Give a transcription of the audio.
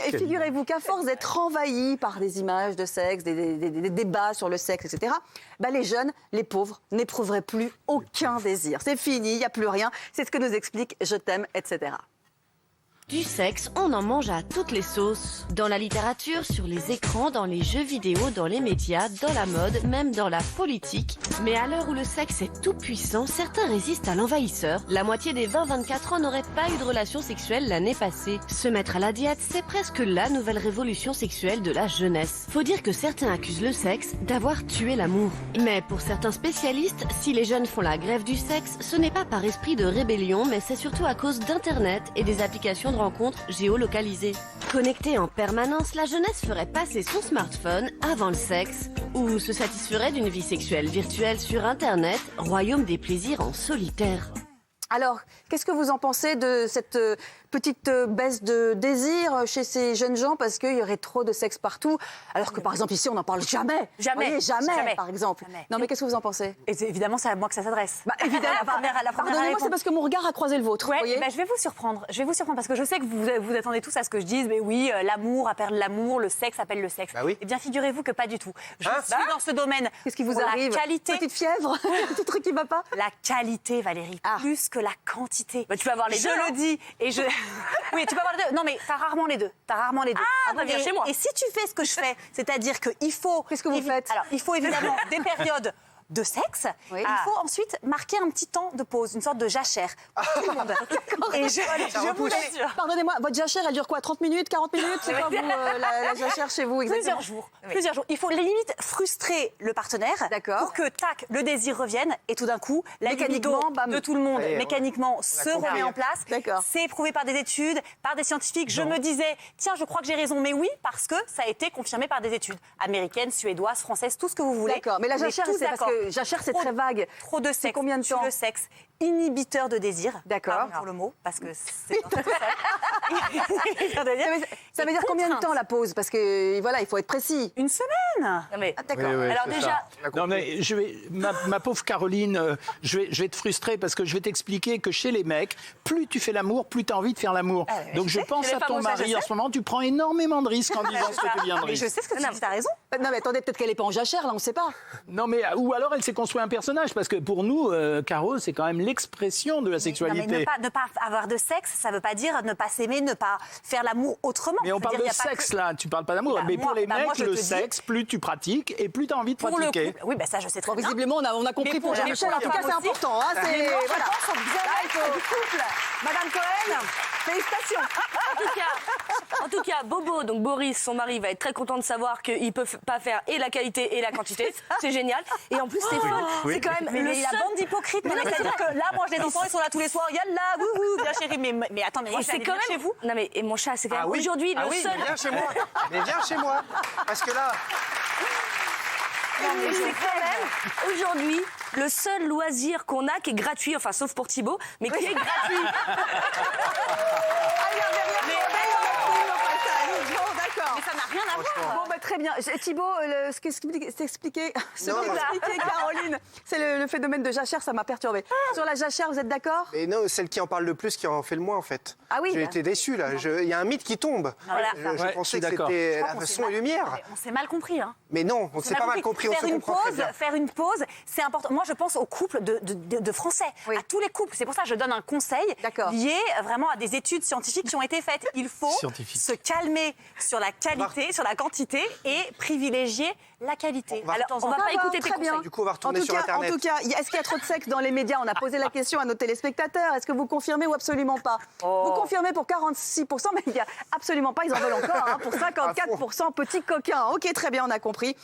Et figurez-vous qu'à force d'être envahis par des images de sexe, des débats sur le sexe, etc., les jeunes, les pauvres, n'éprouveraient plus aucun désir. C'est fini, il n'y a plus rien. C'est ce que nous explique Je t'aime, etc. Du sexe, on en mange à toutes les sauces. Dans la littérature, sur les écrans, dans les jeux vidéo, dans les médias, dans la mode, même dans la politique. Mais à l'heure où le sexe est tout puissant, certains résistent à l'envahisseur. La moitié des 20-24 ans n'auraient pas eu de relation sexuelle l'année passée. Se mettre à la diète, c'est presque la nouvelle révolution sexuelle de la jeunesse. Faut dire que certains accusent le sexe d'avoir tué l'amour. Mais pour certains spécialistes, si les jeunes font la grève du sexe, ce n'est pas par esprit de rébellion, mais c'est surtout à cause d'Internet et des applications de rencontres géolocalisées. Connectée en permanence, la jeunesse ferait passer son smartphone avant le sexe, ou se satisferait d'une vie sexuelle virtuelle sur Internet, royaume des plaisirs en solitaire. Alors, qu'est-ce que vous en pensez de cette petite baisse de désir chez ces jeunes gens parce qu'il y aurait trop de sexe partout, alors que par exemple ici on n'en parle jamais. Jamais. Jamais, par exemple. Jamais. Non mais qu'est-ce que vous en pensez? Et évidemment, c'est à moi que ça s'adresse. Évidemment. Pardonnez-moi, c'est parce que mon regard a croisé le vôtre. Ouais, voyez je vais vous surprendre. Parce que je sais que vous attendez tous à ce que je dise, mais oui, l'amour appelle l'amour, le sexe appelle le sexe. Bah oui. Eh bien, figurez-vous que pas du tout. Je suis dans ce domaine. Qu'est-ce qui vous pour arrive? La qualité. Petite fièvre? Petit truc qui va pas? La qualité, Valérie, plus que la quantité. Tu peux avoir les deux. Je le dis et je. Oui, tu peux avoir les deux. Non, mais t'as rarement les deux. Ah, bah viens chez moi. Et si tu fais ce que je fais, c'est-à-dire qu'il faut. Qu'est-ce que vous faites? Alors, il faut évidemment des périodes de sexe. Oui. Il faut ensuite marquer un petit temps de pause, une sorte de jachère. Tout le monde. Et je vous assure. Pardonnez-moi, votre jachère, elle dure quoi? 30 minutes, 40 minutes? C'est quoi vous, la jachère chez vous exactement? Plusieurs jours. Il faut limite frustrer le partenaire pour que, tac, le désir revienne et tout d'un coup, la libido de tout le monde, mécaniquement, se remet en place. C'est prouvé par des études, par des scientifiques. Je me disais, tiens, je crois que j'ai raison. Mais oui, parce que ça a été confirmé par des études américaines, suédoises, françaises, tout ce que vous voulez. D'accord, mais la jachère, c'est parce que jachère, c'est très vague. Trop de sexe. Combien de temps? Le sexe. Inhibiteur de désir. D'accord. Pardon pour le mot, parce que c'est... Ça veut dire combien de temps la pause? Parce que voilà, il faut être précis. Une semaine. Non mais, D'accord. alors déjà... Non mais ma pauvre Caroline, je vais te frustrer parce que je vais t'expliquer que chez les mecs, plus tu fais l'amour, plus tu as envie de faire l'amour. Donc je pense à ton mari en ce moment, tu prends énormément de risques en disant ce que tu viens de Mais je sais ce que tu dis, t'as raison. Non mais attendez, peut-être qu'elle n'est pas en jachère, là, on ne sait pas. Non mais, ou alors elle s'est construit un personnage, parce que pour nous, Caro, c'est quand même l'expression de la sexualité. Non, mais ne pas avoir de sexe, ça ne veut pas dire ne pas s'aimer, ne pas faire l'amour autrement. Mais on parle de sexe là, tu parles pas d'amour. Mais pour les mecs, le sexe, plus tu pratiques et plus tu as envie de pratiquer. Oui, ça je sais très bien. Visiblement, on a compris pour Jean-Michel, en tout cas c'est important. Hein, c'est voilà. Là, il faut du couple. Madame Cohen, félicitations. En tout cas, Bobo, donc Boris, son mari, va être très content de savoir qu'ils ne peuvent pas faire et la qualité et la quantité. C'est génial. Et en plus, Stéphane, c'est quand même mais le la seul... bande d'hypocrites. C'est-à-dire que là, moi, les enfants, ils sont là tous les soirs. Yalla, wouhou, bien chérie. Mais attends, mais moi, c'est quand même chez vous. Non mais et mon chat, c'est quand même aujourd'hui le seul. Viens chez moi. Mais viens chez moi. Parce que là. Mais c'est quand même aujourd'hui le seul loisir qu'on a qui est gratuit, enfin sauf pour Thibaut, mais qui est gratuit. Mais ça n'a rien à voir. Bon, très bien. Thibaut, ce qu'expliquait Caroline, c'est le phénomène de jachère, ça m'a perturbée. Sur la jachère, vous êtes d'accord? Mais non, celle qui en parle le plus, qui en fait le moins, en fait. Ah oui. J'ai été déçu, là. Il y a un mythe qui tombe. Voilà. Je pensais que c'était la son et lumière. On s'est mal compris, hein. Mais non, on ne s'est pas mal compris, on se comprend très bien. Faire une pause, c'est important. Moi, je pense aux couples de Français, à tous les couples. C'est pour ça que je donne un conseil lié vraiment à des études scientifiques qui ont été faites. Il faut se calmer sur la qualité, sur la quantité et privilégier la qualité. Alors, on va pas écouter tes conseils. Du coup, on va retourner sur Internet. En tout cas, est-ce qu'il y a trop de sexe dans les médias? On a posé la question à nos téléspectateurs. Est-ce que vous confirmez ou absolument pas? Vous confirmez pour 46%, mais il n'y a absolument pas, ils en veulent encore, hein, pour 54%, petits coquins. Ok, très bien, on a compris.